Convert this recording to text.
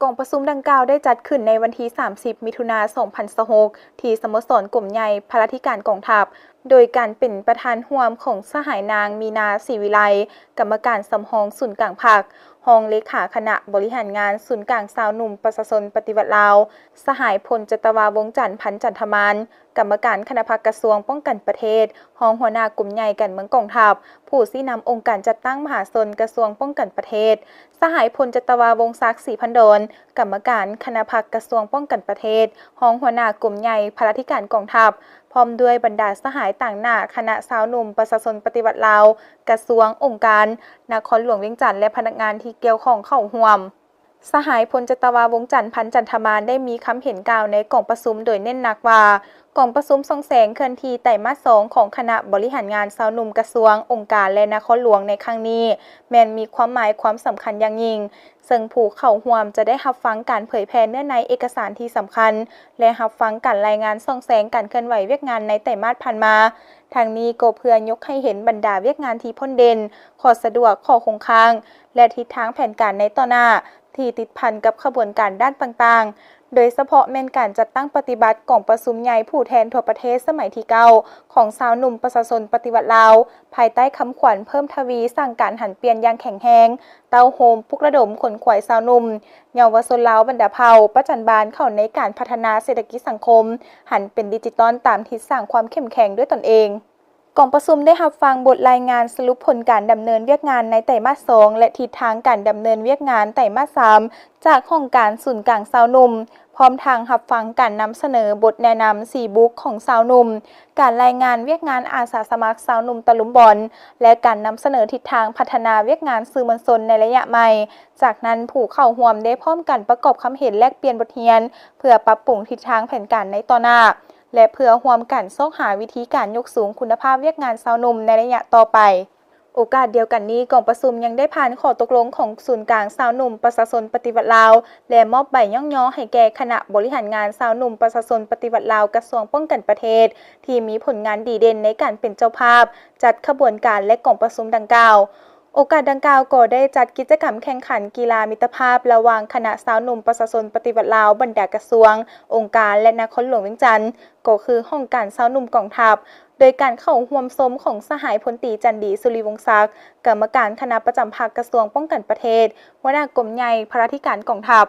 กองประชุมดังกล่าวได้จัดขึ้นในวันที่ 30 มิถุนายน 2026 ที่สโมสรกลุ่มใหญ่พาราธิการกองทัพ โดยการเป็นประธานร่วมของสหายนางมีนาศรีวิไลกรรมการสำรองศูนย์กลางพรรครองเลขาคณะบริหารงานศูนย์กลางสาวหนุ่มประชาชนปฏิวัติลาว สหายพลจตวาวงศ์จันทร์พันธ์จันทมานกรรมการคณะพรรคกระทรวงป้องกันประเทศรองหัวหน้ากลุ่มใหญ่การเมืองกองทัพ ผู้ชี้นำองค์การจัดตั้งมหาชนกระทรวงป้องกันประเทศ สหายพลจตวาวงศ์ศักดิ์ศรีพันดลกรรมการคณะพรรคกระทรวงป้องกันประเทศรองหัวหน้ากลุ่มใหญ่พาราธิการกองทัพพร้อมด้วยบรรดาสหายต่างหน้าคณะสาวหนุ่มประชาชนปฏิวัติลาวกระทรวงองค์การนครหลวงเวียงจันทร์และพนักงานที่เกี่ยวข้องเข้าร่วมสหายพลจตวาวงศ์จันทร์พันธ์จันทมานได้มีคำเห็นกล่าวในกองประชุมโดยเน้นหนักว่ากองประชุมส่องแสงเคลื่อนที่ไต่มาส 2ของคณะบริหารงานสาวหนุ่มกระทรวงองค์การและนครหลวงในครั้งนี้แม้นมีความหมายความสำคัญอย่างยิ่งซึ่งผู้เข้าร่วมจะได้รับฟังการเผยแพร่เนื้อในเอกสารที่สำคัญและรับฟังการรายงานส่องแสงการเคลื่อนไหวเวียกงานในไตรมาสผ่านมาทางนี้ก็เพื่อยกให้เห็นบรรดาเวียกงานที่พ้นเด่นข้อสะดวกข้อคงค้างและทิศทางแผนการในต่อหน้าที่ติดพันกับขบวนการด้านต่างๆโดยเฉพาะแม่นการจัดตั้งปฏิบัติกองประชุมใหญ่ผู้แทนทั่วประเทศสมัยที่9ของสาวหนุ่มประชาชนปฏิวัติลาวภายใต้คำขวัญเพิ่มทวีสร้างการหันเปลี่ยนอย่างแข็งแรงเต้าโฮมปลุกระดมขนขวายสาวหนุ่มเยาวชนลาวบรรดาเผ่าประจันบานเข้าในการพัฒนาเศรษฐกิจสังคมหันเป็นดิจิตอลตามทิศสร้างความเข้มแข็งด้วยตนเองกองประชุมได้รับฟังบทรายงานสรุปผลการดำเนินเวียกงานในไตรมาส 2และทิศทางการดำเนินเวียกงานไตรมาส 3จากห้องการศูนย์กลางสาวหนุ่มพร้อมทางรับฟังการนำเสนอบทแนะนำ4บุ๊กของสาวหนุ่มการรายงานเวียกงานอาสาสมัครสาวหนุ่มตะลุมบอลและการนำเสนอทิศทางพัฒนาเวียกงานสื่อมวลชนในระยะใหม่จากนั้นผู้เข้าร่วมได้พร้อมกันประกอบคำเห็นแลกเปลี่ยนบทเรียนเพื่อปรับปรุงทิศทางแผนการในต่อหน้าและเพื่อร่วมกันซอกหาวิธีการยกสูงคุณภาพเวียกงานสาวหนุ่มในระยะต่อไปโอกาสเดียวกันนี้กองประชุมยังได้ผ่านข้อตกลงของศูนย์กลางสาวหนุ่มประชาชนปฏิวัติลาวและมอบใบย่องย่อให้แก่คณะบริหารงานสาวหนุ่มประชาชนปฏิวัติลาวกระทรวงป้องกันประเทศที่มีผลงานดีเด่นในการเป็นเจ้าภาพจัดขบวนการและกองประชุมดังกล่าวโอกาสดังกล่าวก็ได้จัดกิจกรรมแข่งขันกีฬามิตรภาพระหว่างคณะสาวหนุ่มประชาชนปฏิวัติลาวบรรดากระทรวงองค์การและนครหลวงเวียงจันทร์ก็คือห้องการสาวหนุ่มกองทัพโดยการเข้าร่วมชมของสหายพลตรีจันดีสุริวงศ์ศักดิ์กรรมการคณะประจำพรรคกระทรวงป้องกันประเทศหัวหน้ากรมใหญ่พาราธิการกองทัพ